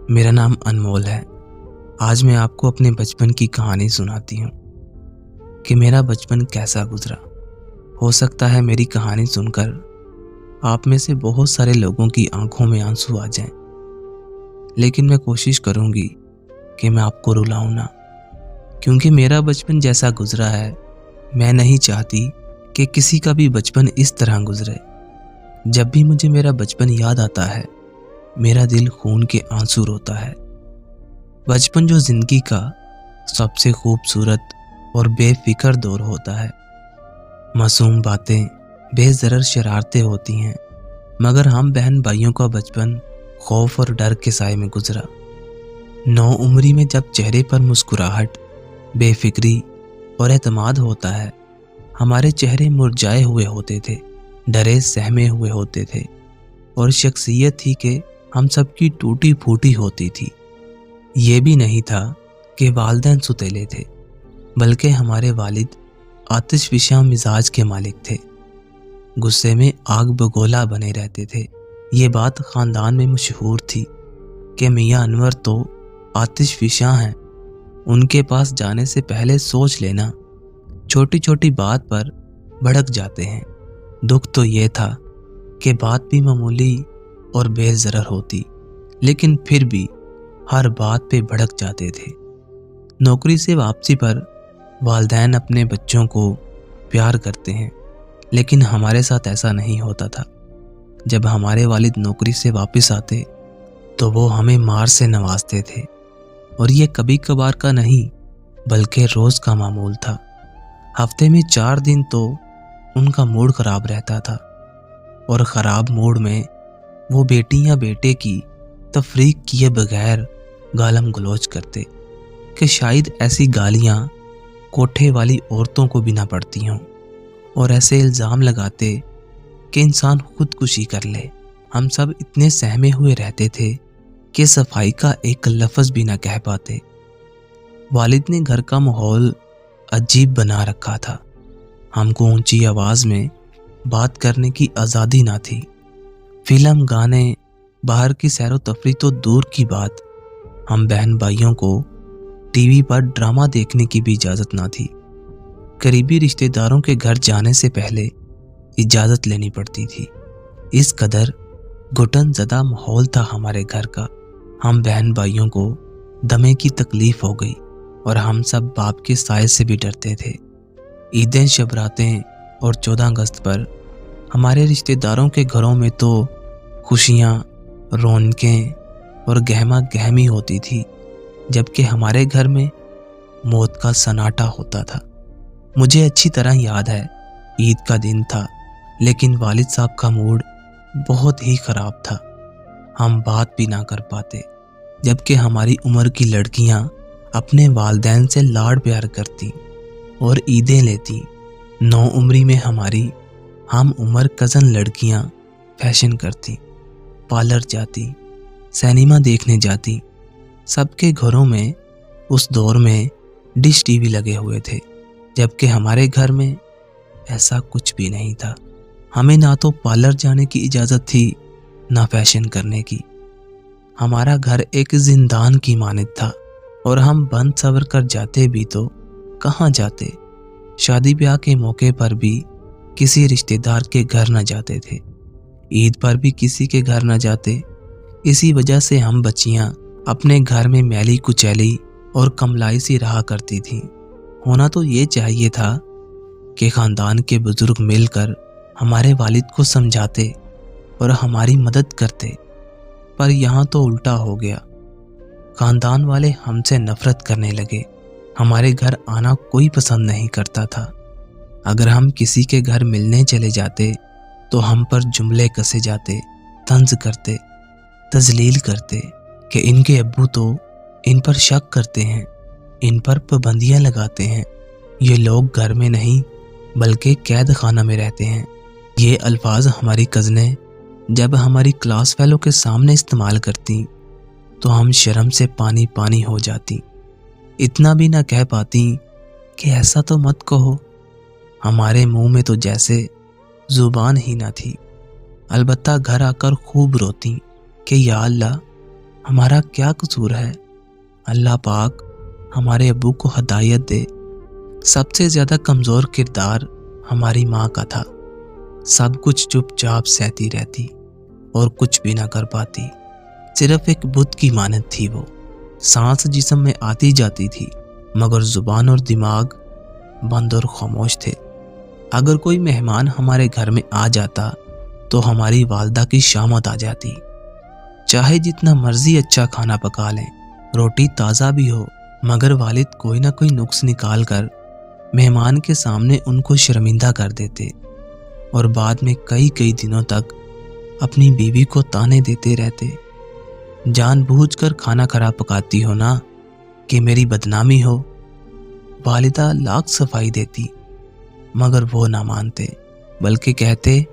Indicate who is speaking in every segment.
Speaker 1: मेरा नाम अनमोल है। आज मैं आपको अपने बचपन की कहानी सुनाती हूँ कि मेरा बचपन कैसा गुजरा। हो सकता है मेरी कहानी सुनकर आप में से बहुत सारे लोगों की आंखों में आंसू आ जाएं, लेकिन मैं कोशिश करूँगी कि मैं आपको रुलाऊं ना, क्योंकि मेरा बचपन जैसा गुजरा है मैं नहीं चाहती कि किसी का भी बचपन इस तरह गुजरे। जब भी मुझे मेरा बचपन याद आता है मेरा दिल खून के आंसू रोता है। बचपन जो जिंदगी का सबसे खूबसूरत और बेफिक्र दौर होता है। मासूम बातें, बेज़रर शरारतें होती हैं, मगर हम बहन भाइयों का बचपन खौफ और डर के साए में गुजरा। नौ उम्री में जब चेहरे पर मुस्कुराहट, बेफिक्री और एतमाद होता है, हमारे चेहरे मुरझाए हुए होते थे, डरे सहमे हुए होते थे और शख्सियत ही के हम सबकी टूटी फूटी होती थी। ये भी नहीं था कि वालिदैन सुतेले थे, बल्कि हमारे वालिद आतिशफिशा मिजाज के मालिक थे। गुस्से में आग बगोला बने रहते थे। ये बात ख़ानदान में मशहूर थी कि मियाँ अनवर तो आतिशफिशा हैं, उनके पास जाने से पहले सोच लेना, छोटी छोटी बात पर भड़क जाते हैं। दुख तो ये था कि बात भी मामूली और बेज़रर होती, लेकिन फिर भी हर बात पे भड़क जाते थे। नौकरी से वापसी पर वालिदैन अपने बच्चों को प्यार करते हैं, लेकिन हमारे साथ ऐसा नहीं होता था। जब हमारे वालिद नौकरी से वापस आते तो वो हमें मार से नवाजते थे, और ये कभी कभार का नहीं बल्कि रोज़ का मामूल था। हफ्ते में 4 दिन तो उनका मूड ख़राब रहता था, और ख़राब मूड में वो बेटी या बेटे की तफरीक किए बगैर गालम गलोच करते कि शायद ऐसी गालियाँ कोठे वाली औरतों को भी ना पड़ती हों, और ऐसे इल्ज़ाम लगाते कि इंसान खुदकुशी कर ले। हम सब इतने सहमे हुए रहते थे कि सफाई का एक लफ्ज़ भी ना कह पाते। वालिद ने घर का माहौल अजीब बना रखा था। हमको ऊंची आवाज़ में बात करने की आज़ादी ना थी। फिल्म, गाने, बाहर की सैरो तफरी तो दूर की बात, हम बहन भाइयों को टीवी पर ड्रामा देखने की भी इजाज़त ना थी। करीबी रिश्तेदारों के घर जाने से पहले इजाज़त लेनी पड़ती थी। इस कदर घुटन ज़दा माहौल था हमारे घर का। हम बहन भाइयों को दमे की तकलीफ़ हो गई, और हम सब बाप के साए से भी डरते थे। ईदें, शबरातें और 14 अगस्त पर हमारे रिश्तेदारों के घरों में तो खुशियाँ, रौनकें और गहमा गहमी होती थी, जबकि हमारे घर में मौत का सन्नाटा होता था। मुझे अच्छी तरह याद है, ईद का दिन था, लेकिन वालिद साहब का मूड बहुत ही ख़राब था। हम बात भी ना कर पाते, जबकि हमारी उम्र की लड़कियां अपने वालिदैन से लाड़ प्यार करती और ईदें लेती। 9 उम्री में हमारी हम उम्र कज़न लड़कियां फैशन करती, पार्लर जाती, सिनेमा देखने जाती। सबके घरों में उस दौर में डिश टीवी लगे हुए थे, जबकि हमारे घर में ऐसा कुछ भी नहीं था। हमें ना तो पार्लर जाने की इजाज़त थी, ना फैशन करने की। हमारा घर एक जिंदान की मानद था, और हम बंद सवर कर जाते भी तो कहाँ जाते। शादी ब्याह के मौके पर भी किसी रिश्तेदार के घर न जाते थे, ईद पर भी किसी के घर न जाते। इसी वजह से हम बच्चियां अपने घर में मैली कुचैली और कमलाई सी रहा करती थीं। होना तो ये चाहिए था कि ख़ानदान के बुजुर्ग मिलकर हमारे वालिद को समझाते और हमारी मदद करते, पर यहाँ तो उल्टा हो गया। ख़ानदान वाले हमसे नफ़रत करने लगे। हमारे घर आना कोई पसंद नहीं करता था। अगर हम किसी के घर मिलने चले जाते तो हम पर जुमले कसे जाते, तंज करते, तजलील करते कि इनके अब्बू तो इन पर शक करते हैं, इन पर पाबंदियां लगाते हैं, ये लोग घर में नहीं बल्कि कैद खाना में रहते हैं। ये अल्फाज हमारी कज़नें जब हमारी क्लास फेलो के सामने इस्तेमाल करती तो हम शर्म से पानी पानी हो जाती। इतना भी ना कह पाती कि ऐसा तो मत कहो। हमारे मुंह में तो जैसे ज़ुबान ही ना थी। अलबत्ता घर आकर खूब रोती कि या अल्लाह हमारा क्या कसूर है? अल्लाह पाक हमारे अब्बू को हदायत दे। सबसे ज़्यादा कमज़ोर किरदार हमारी माँ का था। सब कुछ चुपचाप सहती रहती और कुछ भी ना कर पाती। सिर्फ एक बुत की मानद थी वो। सांस जिस्म में आती जाती थी, मगर जुबान और दिमाग बंद और खामोश थे। अगर कोई मेहमान हमारे घर में आ जाता तो हमारी वालदा की शामत आ जाती। चाहे जितना मर्जी अच्छा खाना पका लें, रोटी ताज़ा भी हो, मगर वालिद कोई ना कोई नुक्स निकाल कर मेहमान के सामने उनको शर्मिंदा कर देते और बाद में कई कई दिनों तक अपनी बीवी को ताने देते रहते। जानबूझकर खाना खराब पकाती हो ना कि मेरी बदनामी हो। वालिदा लाख सफाई देती, मगर वो ना मानते, बल्कि कहते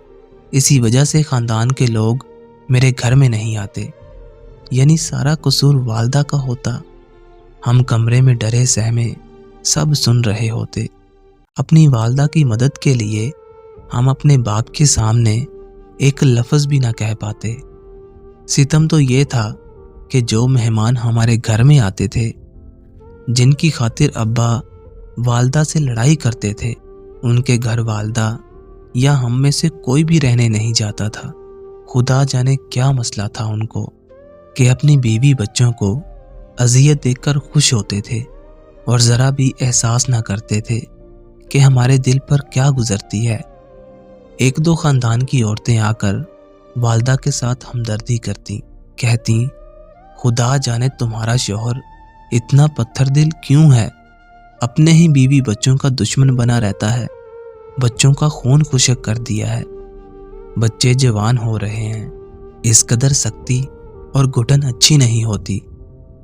Speaker 1: इसी वजह से ख़ानदान के लोग मेरे घर में नहीं आते। यानी सारा कसूर वालदा का होता। हम कमरे में डरे सहमे सब सुन रहे होते। अपनी वालदा की मदद के लिए हम अपने बाप के सामने एक लफ्ज़ भी ना कह पाते। सितम तो ये था कि जो मेहमान हमारे घर में आते थे, जिनकी खातिर अब्बा वालदा से लड़ाई करते थे, उनके घर वालदा या हम में से कोई भी रहने नहीं जाता था। खुदा जाने क्या मसला था उनको कि अपनी बीवी बच्चों को अजियत देखकर खुश होते थे और ज़रा भी एहसास ना करते थे कि हमारे दिल पर क्या गुजरती है। एक दो ख़ानदान की औरतें आकर वालदा के साथ हमदर्दी करती, कहती खुदा जाने तुम्हारा शौहर इतना पत्थर दिल क्यों है, अपने ही बीवी बच्चों का दुश्मन बना रहता है, बच्चों का खून खुशक कर दिया है। बच्चे जवान हो रहे हैं, इस कदर सख्ती और घुटन अच्छी नहीं होती,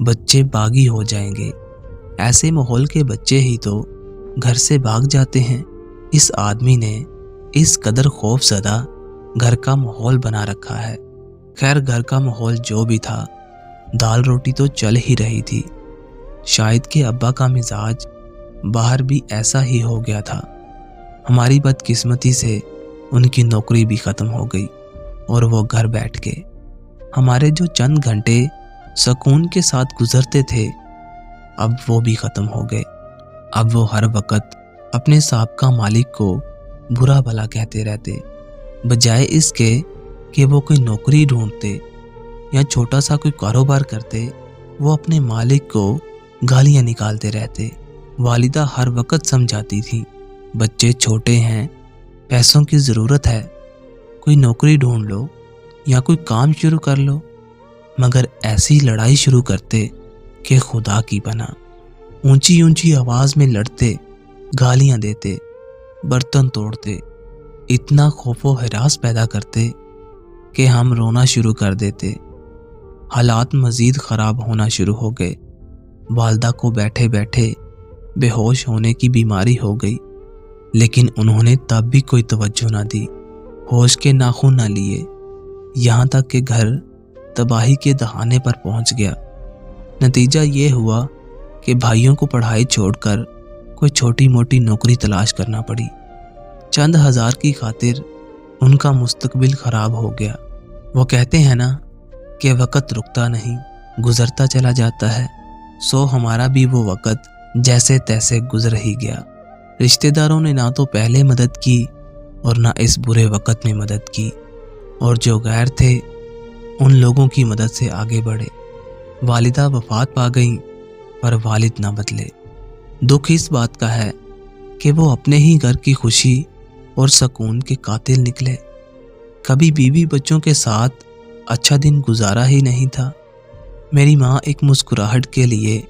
Speaker 1: बच्चे बागी हो जाएंगे। ऐसे माहौल के बच्चे ही तो घर से भाग जाते हैं। इस आदमी ने इस कदर खौफज़दा घर का माहौल बना रखा है। खैर, घर का माहौल जो भी था, दाल रोटी तो चल ही रही थी। शायद कि अब्बा का मिजाज बाहर भी ऐसा ही हो गया था। हमारी बदकिस्मती से उनकी नौकरी भी ख़त्म हो गई और वो घर बैठ के हमारे जो चंद घंटे सुकून के साथ गुजरते थे, अब वो भी ख़त्म हो गए। अब वो हर वक्त अपने साबका मालिक को बुरा भला कहते रहते, बजाय इसके कि वो कोई नौकरी ढूंढते या छोटा सा कोई कारोबार करते। वो अपने मालिक को गालियां निकालते रहते। वालिदा हर वक्त समझाती थी, बच्चे छोटे हैं, पैसों की ज़रूरत है, कोई नौकरी ढूंढ लो या कोई काम शुरू कर लो। मगर ऐसी लड़ाई शुरू करते कि खुदा की पनाह, ऊंची ऊंची आवाज़ में लड़ते, गालियां देते, बर्तन तोड़ते, इतना खौफो हिरास पैदा करते कि हम रोना शुरू कर देते। हालात मज़ीद ख़राब होना शुरू हो गए। वालदा को बैठे बैठे बेहोश होने की बीमारी हो गई, लेकिन उन्होंने तब भी कोई तवज्जो ना दी, होश के नाखून ना लिए। यहाँ तक कि घर तबाही के दहाने पर पहुँच गया। नतीजा ये हुआ कि भाइयों को पढ़ाई छोड़कर कोई छोटी मोटी नौकरी तलाश करना पड़ी। चंद हज़ार की खातिर उनका मुस्तकबिल ख़राब हो गया। वो कहते हैं ना कि वक़्त रुकता नहीं, गुज़रता चला जाता है। सो हमारा भी वो वक़्त जैसे तैसे गुज़र ही गया। रिश्तेदारों ने ना तो पहले मदद की और ना इस बुरे वक़्त में मदद की, और जो गैर थे उन लोगों की मदद से आगे बढ़े। वालिदा वफ़ात पा गईं, पर वालिद ना बदले। दुख इस बात का है कि वो अपने ही घर की खुशी और सुकून के कातिल निकले। कभी बीवी बच्चों के साथ अच्छा दिन गुजारा ही नहीं था। मेरी माँ एक मुस्कुराहट के लिए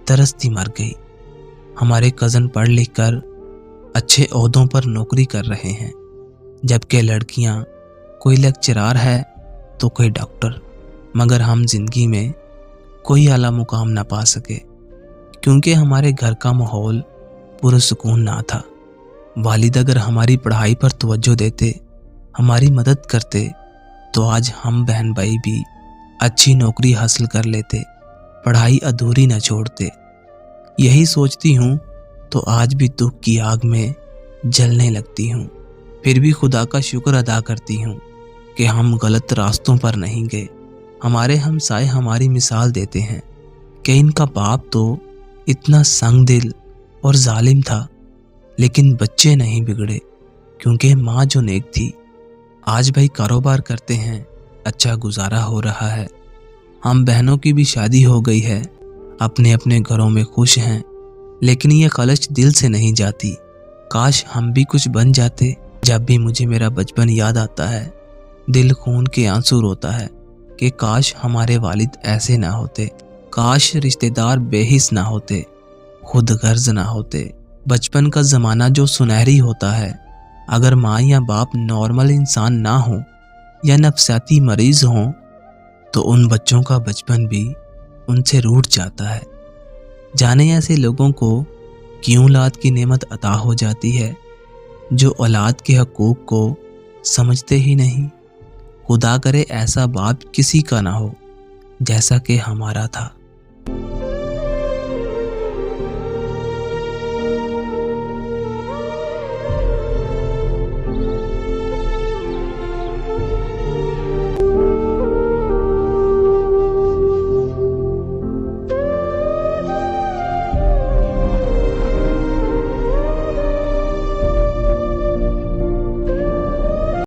Speaker 1: तरसती मर गई। हमारे कज़न पढ़ लिख कर अच्छे ओहदों पर नौकरी कर रहे हैं, जबकि लड़कियाँ कोई लेक्चरार है तो कोई डॉक्टर। मगर हम जिंदगी में कोई आला मुकाम ना पा सके, क्योंकि हमारे घर का माहौल पुरसुकून ना था। वालिद अगर हमारी पढ़ाई पर तवज्जो देते, हमारी मदद करते, तो आज हम बहन भाई भी अच्छी नौकरी हासिल कर लेते, पढ़ाई अधूरी न छोड़ते। यही सोचती हूँ तो आज भी दुख की आग में जलने लगती हूँ। फिर भी खुदा का शुक्र अदा करती हूँ कि हम गलत रास्तों पर नहीं गए। हमारे हमसाए हमारी मिसाल देते हैं कि इनका बाप तो इतना संग दिल और जालिम था, लेकिन बच्चे नहीं बिगड़े क्योंकि माँ जो नेक थी। आज भाई कारोबार करते हैं, अच्छा गुजारा हो रहा है। हम बहनों की भी शादी हो गई है, अपने अपने घरों में खुश हैं, लेकिन ये खलच दिल से नहीं जाती। काश हम भी कुछ बन जाते। जब भी मुझे मेरा बचपन याद आता है, दिल खून के आंसू रोता है कि काश हमारे वालिद ऐसे ना होते, काश रिश्तेदार बेहिस ना होते, खुद गर्ज ना होते। बचपन का ज़माना जो सुनहरी होता है, अगर माँ या बाप नॉर्मल इंसान ना हो या नफसियाती मरीज हों, तो उन बच्चों का बचपन भी उनसे रूठ जाता है। जाने ऐसे लोगों को क्यों औलाद की नेमत अता हो जाती है जो औलाद के हकूक़ को समझते ही नहीं। खुदा करे ऐसा बाप किसी का ना हो जैसा कि हमारा था।